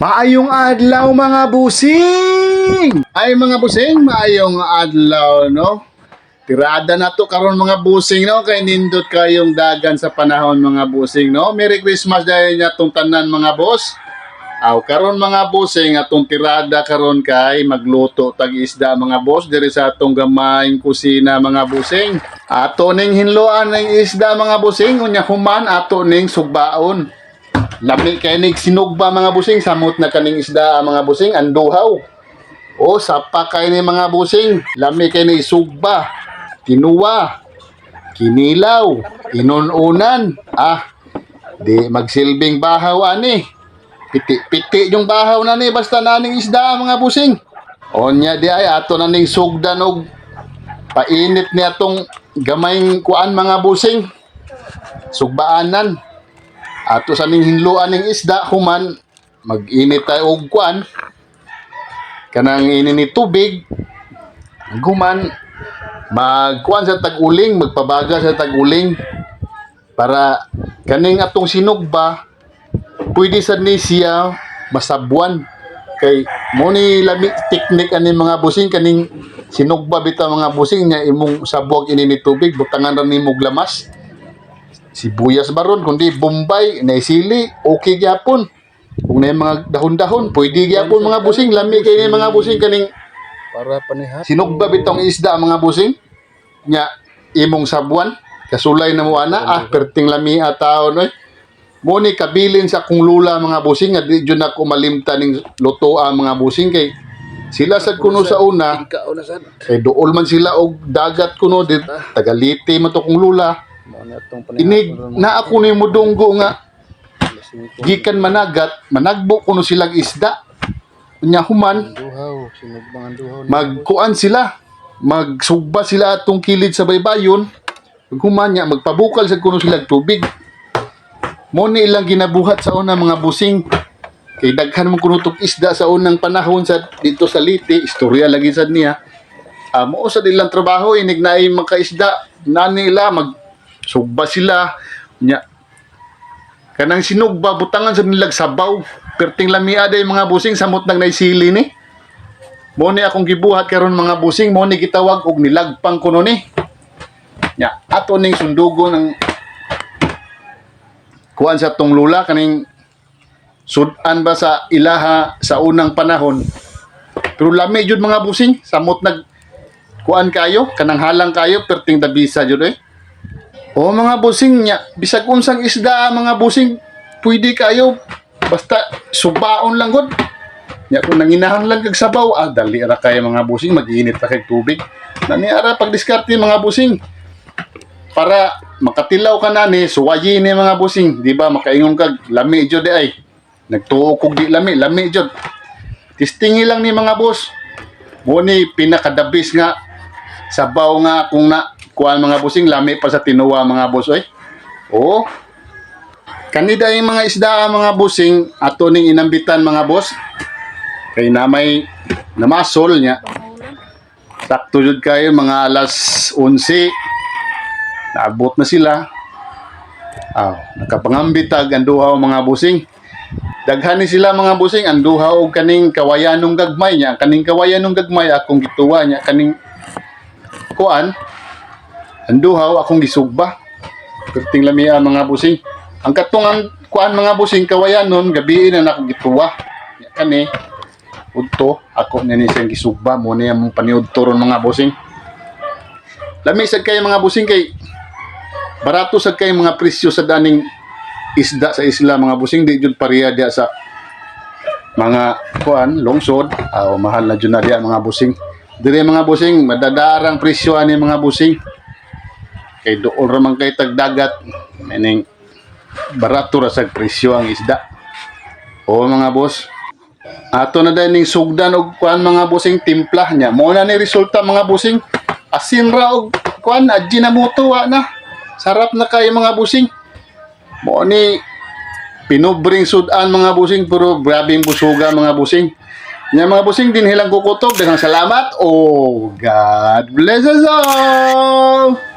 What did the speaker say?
Maayong adlaw mga busing! Ay mga busing, maayong adlaw no. Tirada na to karon mga busing no, kay nindot kayong dagan sa panahon mga busing no. Merry Christmas dahil natong tanan mga boss. Aw karon mga busing atong tirada karon kay magluto tag isda mga boss diri sa atong gamayng kusina mga busing. Ato ning hinloan ng isda mga busing unya human ato ning sugbaon. Lami kay nig sinugba mga busing, samot na kaning isda mga busing, anduhaw. O sapa kay ni mga busing, lami kay ni sugba, tinuwa, kinilaw, inununan. Di magsilbing bahaw ani. Piti-piti yung bahaw na ni basta naning isda mga busing. Onya di ay ato na ning sugdan og painit ni atong gamayng kuan mga busing. Sugbaanan. Ato sa ning hinluan ning isda human mag-init tayo og kuan kanang ini ni tubig human magkuan sa tag-uling, magpabaga sa tag-uling para kaning atong sinugba pwede sad ni siya masabuan kay mo ni lami teknik ani mga busing kaning sinugba bitaw mga busing nya imong sabuag ini ni tubig butangan ra nimo glamas sibuyas baron kundi bombay naisili okay gyapon kung na mga dahon-dahon pwede gyapon mga busing lami kay ni mga busing kaning para panihat sinugba bitong isda mga busing nya imong sabuan kasulay na mo ana perting lami ataon oy mo ni kabilin sa akong lula mga busing nga di jud ako malimta ning lutoa mga busing kay sila sad kuno sa una ikaw na sad kay duol man sila og dagat kuno di tagaliti man to kong lula. mo na tong panihat Inig na ako ni mudunggo nga gikan managat managbo kuno silang isda nya human duhaw sinugbang duhaw magkuan sila magsugba sila atong kilid sa baybayon human nya magpabukal sa kuno silang tubig mo ni ilang ginabuhat sa una mga busing kay daghan mo kuno tog isda sa unang panahon sa dito sa Liti istorya lagi sad niya mo sa ilang trabaho inig naay makaisda na nila sugba sila nya kanang sinugba butangan sa nilag sabaw perting lamia day mga busing samot nang naisili ni mo ni akong gibuhat karon mga busing mo ni gitawag og nilagpang kuno ni nya ato ning sundugo ng kuan sa tong lula kaning sudan ba sa ilaha sa unang panahon pero lami jud mga busing samot nag kuan kayo kanang halang kayo perting dabisa jud O mga busing nya, bisag unsang isda mga busing, pwede kayo basta subaon lang gud. Nya kung nanginahan lang kag sabaw, dali ra kay mga busing mag-init ra kay tubig. Nani ara pagdiskarte mga busing. Para makatilaw ka na ni suwayi ni mga busing, di ba makaingon kag lami jud ay. Nagtuo kog di lami jud. Testingi lang ni mga boss. Mo ni pinakadabis nga sabaw nga kung na kuan mga busing lami pa sa tinuwa mga boss oy. Oo. Kanida yung mga isda mga busing ato ning inambitan mga boss. Kay namay namasol nya. Sakto jud kayo mga alas 11. Naabot na sila. Nakapangambitag ang duhaw mga busing. Daghan ni sila mga busing ang duhaw og kaning kawayanong gagmay nya. Kaning kawayanong gagmay akong gituwa nya kaning kuan anduhaw akong gisugba perting lamia mga busing ang katong ang kuan mga busing kawayanon gabi na nako gituwa kani udto ako nini siyang gisugba mo ni among paniudto ron mga busing lami sad kay mga busing kay barato sad kay mga presyo sa daning isda sa isla mga busing di jud pareha dia sa mga kuan lungsod mahal na jud na dia mga busing dire mga busing madadarang presyo ani mga busing kay dool ra man kay tagdagat meaning barato ra sa presyo ang isda o mga boss ato na dining sugdan og kuan mga busing timpla nya mo na ni resulta mga busing asin ra og kuan ajinamoto na sarap na kay mga busing mo ni pinubring sudan mga busing pero grabing busuga mga busing nya mga busing din hilang kukutob daghang salamat God bless us all.